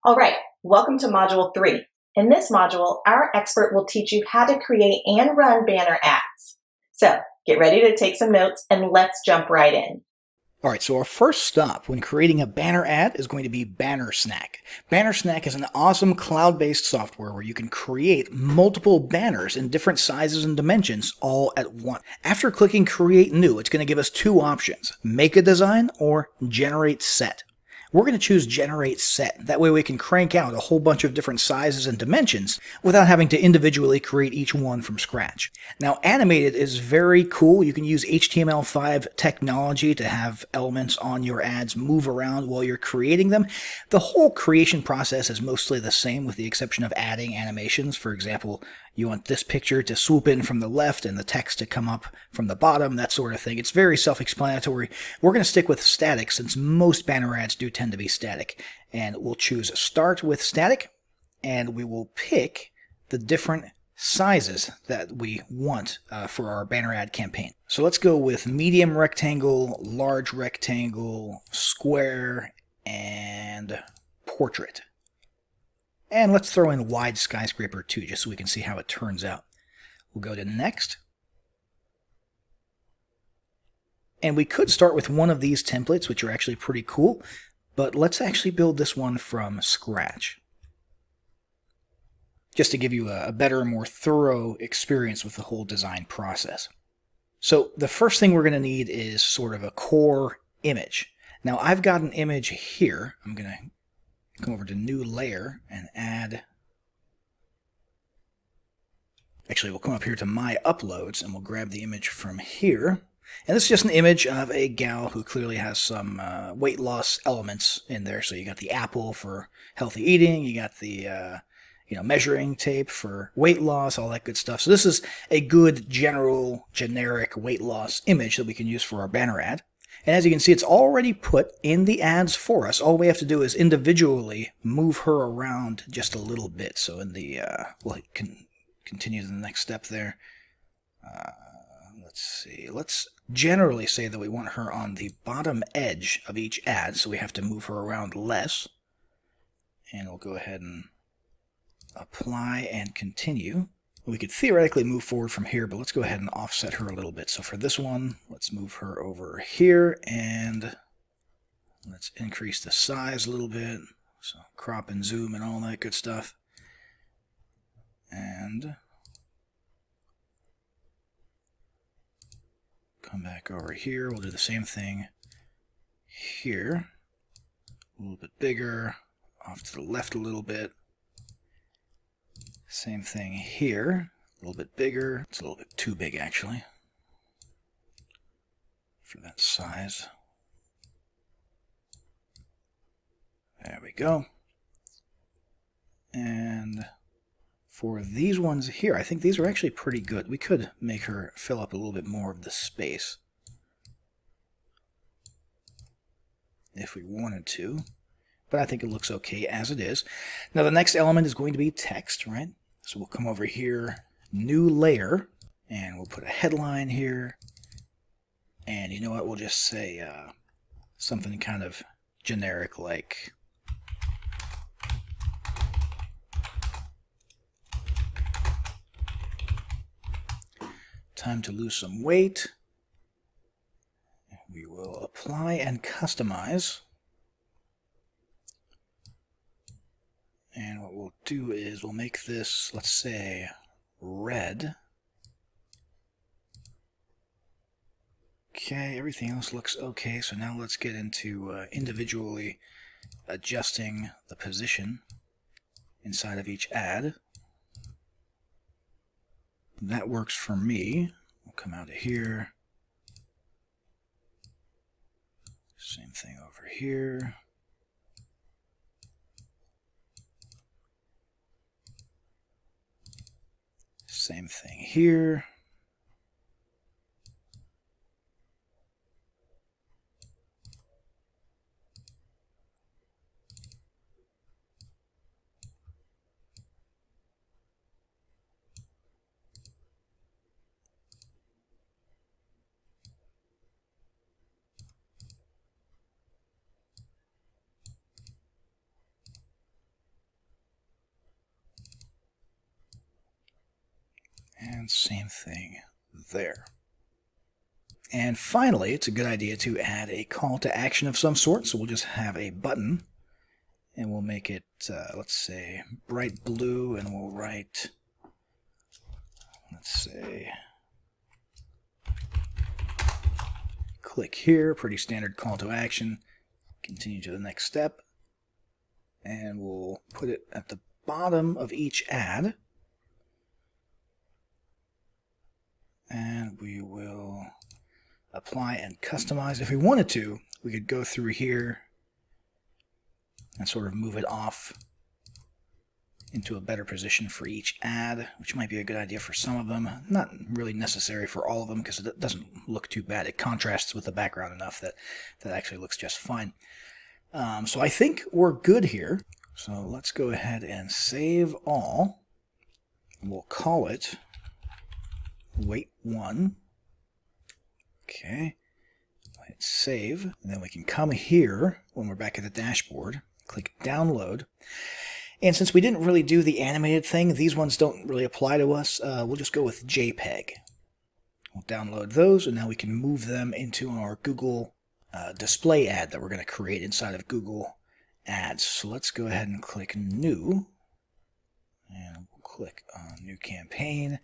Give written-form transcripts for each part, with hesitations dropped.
All right, welcome to Module 3. In this module, our expert will teach you how to create and run banner ads. So get ready to take some notes and let's jump right in. All right, so our first stop when creating a banner ad is going to be Bannersnack. Bannersnack is an awesome cloud-based software where you can create multiple banners in different sizes and dimensions all at once. After clicking Create New, it's going to give us two options, Make a Design or Generate Set. We're going to choose Generate Set. That way we can crank out a whole bunch of different sizes and dimensions without having to individually create each one from scratch. Now, Animated is very cool. You can use HTML5 technology to have elements on your ads move around while you're creating them. The whole creation process is mostly the same with the exception of adding animations. For example, you want this picture to swoop in from the left and the text to come up from the bottom, that sort of thing. It's very self-explanatory. We're going to stick with static since most banner ads do tend to be static. And we'll choose Start with Static, and we will pick the different sizes that we want for our banner ad campaign. So let's go with medium rectangle, large rectangle, square, and portrait. And let's throw in wide skyscraper too, just so we can see how it turns out. We'll go to next. And we could start with one of these templates, which are actually pretty cool, but let's actually build this one from scratch, just to give you a better, more thorough experience with the whole design process. So the first thing we're going to need is sort of a core image. Now I've got an image here. I'm going to come over to New Layer and add. Actually, we'll come up here to My Uploads and we'll grab the image from here. And this is just an image of a gal who clearly has some weight loss elements in there. So you got the apple for healthy eating, you got the measuring tape for weight loss, all that good stuff. So this is a good general, generic weight loss image that we can use for our banner ad. And as you can see, it's already put in the ads for us. All we have to do is individually move her around just a little bit. So in the, we'll continue to the next step there. Let's see. Let's generally say that we want her on the bottom edge of each ad, so we have to move her around less. And we'll go ahead and apply and continue. We could theoretically move forward from here, but let's go ahead and offset her a little bit. So for this one, let's move her over here, and let's increase the size a little bit. So crop and zoom and all that good stuff. And come back over here. We'll do the same thing here. A little bit bigger, off to the left a little bit. Same thing here, a little bit bigger. It's a little bit too big, actually, for that size. There we go. And for these ones here, I think these are actually pretty good. We could make her fill up a little bit more of the space if we wanted to, but I think it looks okay as it is. Now the next element is going to be text, right? So we'll come over here, New Layer, and we'll put a headline here. And you know what? We'll just say something kind of generic like time to lose some weight. We will apply and customize. And what we'll do is we'll make this, let's say, red. Okay, everything else looks okay, so now let's get into individually adjusting the position inside of each ad. That works for me. We'll come out of here. Same thing over here. Same thing here. And same thing there. And finally, it's a good idea to add a call to action of some sort. So we'll just have a button, and we'll make it, let's say, bright blue, and we'll write, let's say, click here, pretty standard call to action. Continue to the next step, and we'll put it at the bottom of each ad. And we will apply and customize. If we wanted to, we could go through here and sort of move it off into a better position for each ad, which might be a good idea for some of them. Not really necessary for all of them because it doesn't look too bad. It contrasts with the background enough that that actually looks just fine. So I think we're good here. So let's go ahead and save all. We'll call it Wait 1. Okay. Hit save. And then we can come here when we're back at the dashboard. Click download. And since we didn't really do the animated thing, these ones don't really apply to us. We'll just go with JPEG. We'll download those, and now we can move them into our Google display ad that we're going to create inside of Google Ads. So let's go ahead and click New. And we'll click on New Campaign.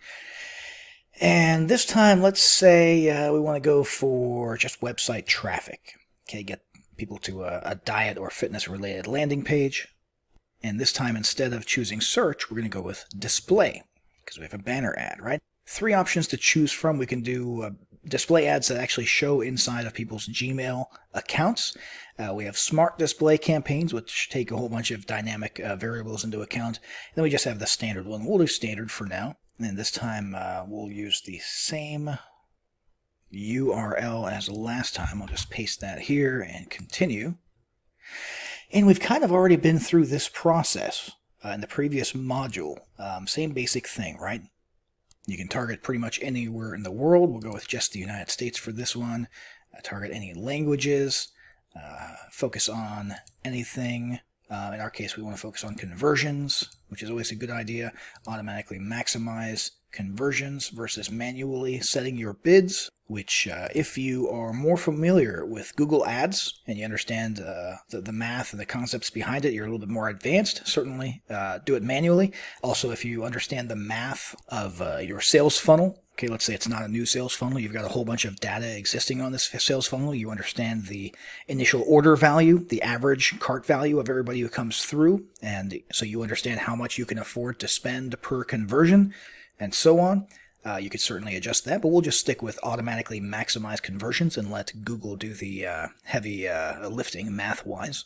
And this time, let's say we want to go for just website traffic. Okay, get people to a diet or fitness-related landing page. And this time, instead of choosing search, we're going to go with display, because we have a banner ad, right? 3 options to choose from. We can do display ads that actually show inside of people's Gmail accounts. We have smart display campaigns, which take a whole bunch of dynamic variables into account. And then we just have the standard one. We'll do standard for now. And this time, we'll use the same URL as last time. I'll just paste that here and continue. And we've kind of already been through this process in the previous module. Same basic thing, right? You can target pretty much anywhere in the world. We'll go with just the United States for this one. Target any languages. Focus on anything. In our case, we want to focus on conversions, which is always a good idea. Automatically maximize conversions versus manually setting your bids, which if you are more familiar with Google Ads and you understand the math and the concepts behind it, you're a little bit more advanced, certainly do it manually. Also, if you understand the math of your sales funnel, okay, let's say it's not a new sales funnel, you've got a whole bunch of data existing on this sales funnel, you understand the initial order value, the average cart value of everybody who comes through, and so you understand how much you can afford to spend per conversion, and so on. You could certainly adjust that, but we'll just stick with automatically maximize conversions and let Google do the heavy lifting math-wise.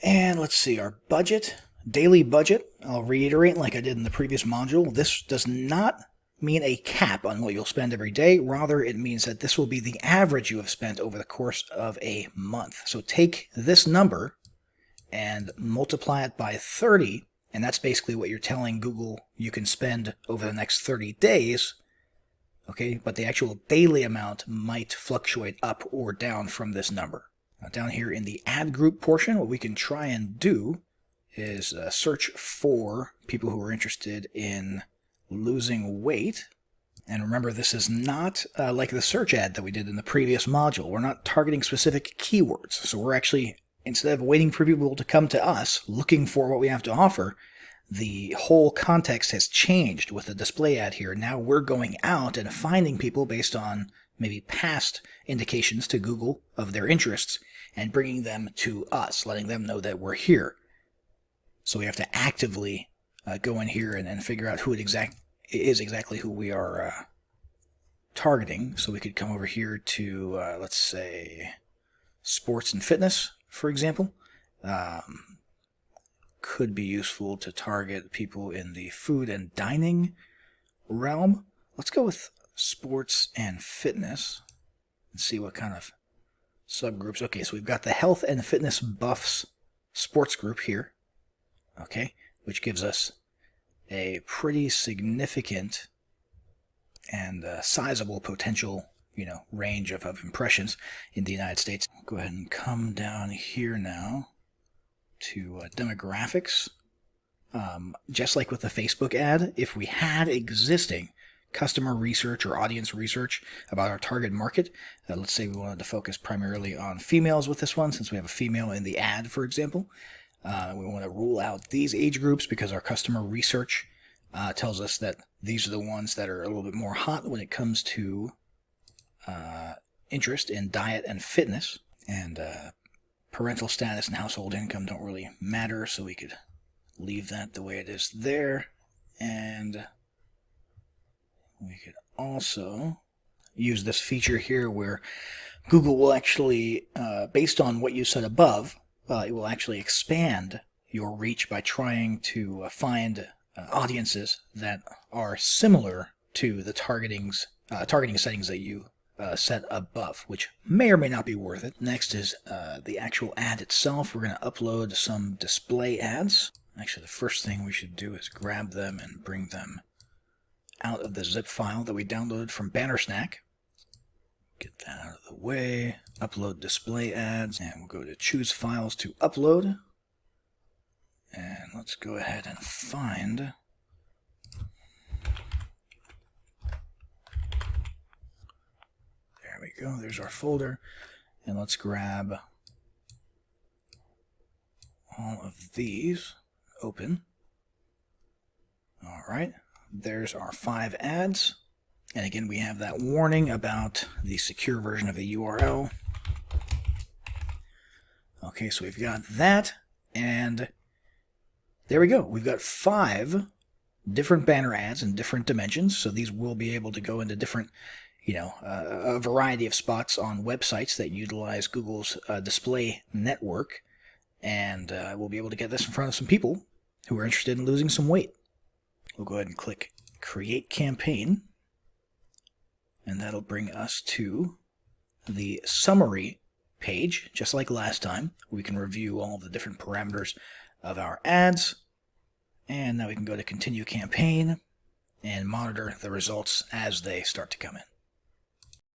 And let's see, our budget, daily budget, I'll reiterate like I did in the previous module, this does not mean a cap on what you'll spend every day. Rather, it means that this will be the average you have spent over the course of a month. So take this number and multiply it by 30, and that's basically what you're telling Google you can spend over the next 30 days. Okay, but the actual daily amount might fluctuate up or down from this number. Now, down here in the ad group portion, what we can try and do is search for people who are interested in losing weight. And remember, this is not like the search ad that we did in the previous module. We're not targeting specific keywords. So we're actually, instead of waiting for people to come to us looking for what we have to offer, the whole context has changed with the display ad here. Now we're going out and finding people based on maybe past indications to Google of their interests and bringing them to us, letting them know that we're here. So we have to actively go in here and figure out who it is exactly who we are targeting. So we could come over here to, let's say, sports and fitness, for example. Could be useful to target people in the food and dining realm. Let's go with sports and fitness and see what kind of subgroups. Okay, so we've got the health and fitness buffs sports group here. Okay, which gives us a pretty significant and sizable potential, range of impressions in the United States. Go ahead and come down here now to demographics. Just like with the Facebook ad, if we had existing customer research or audience research about our target market. Let's say we wanted to focus primarily on females with this one, since we have a female in the ad, for example. We want to rule out these age groups because our customer research tells us that these are the ones that are a little bit more hot when it comes to interest in diet and fitness. And parental status and household income don't really matter, so we could leave that the way it is there. And we could also use this feature here where Google will actually, based on what you said above, it will actually expand your reach by trying to find audiences that are similar to the targeting settings that you set above, which may or may not be worth it. Next is the actual ad itself. We're going to upload some display ads. Actually, the first thing we should do is grab them and bring them out of the zip file that we downloaded from Bannersnag. Get that out of the way. Upload display ads, and we'll go to choose files to upload. And let's go ahead and find there we go, there's our folder. And let's grab all of these, open. Alright, there's our 5 ads. And again, we have that warning about the secure version of the URL. Okay, so we've got that, and there we go. We've got 5 different banner ads in different dimensions, so these will be able to go into different, a variety of spots on websites that utilize Google's display network, and we'll be able to get this in front of some people who are interested in losing some weight. We'll go ahead and click Create Campaign, and that'll bring us to the summary page, just like last time. We can review all the different parameters of our ads, and now we can go to Continue Campaign and monitor the results as they start to come in.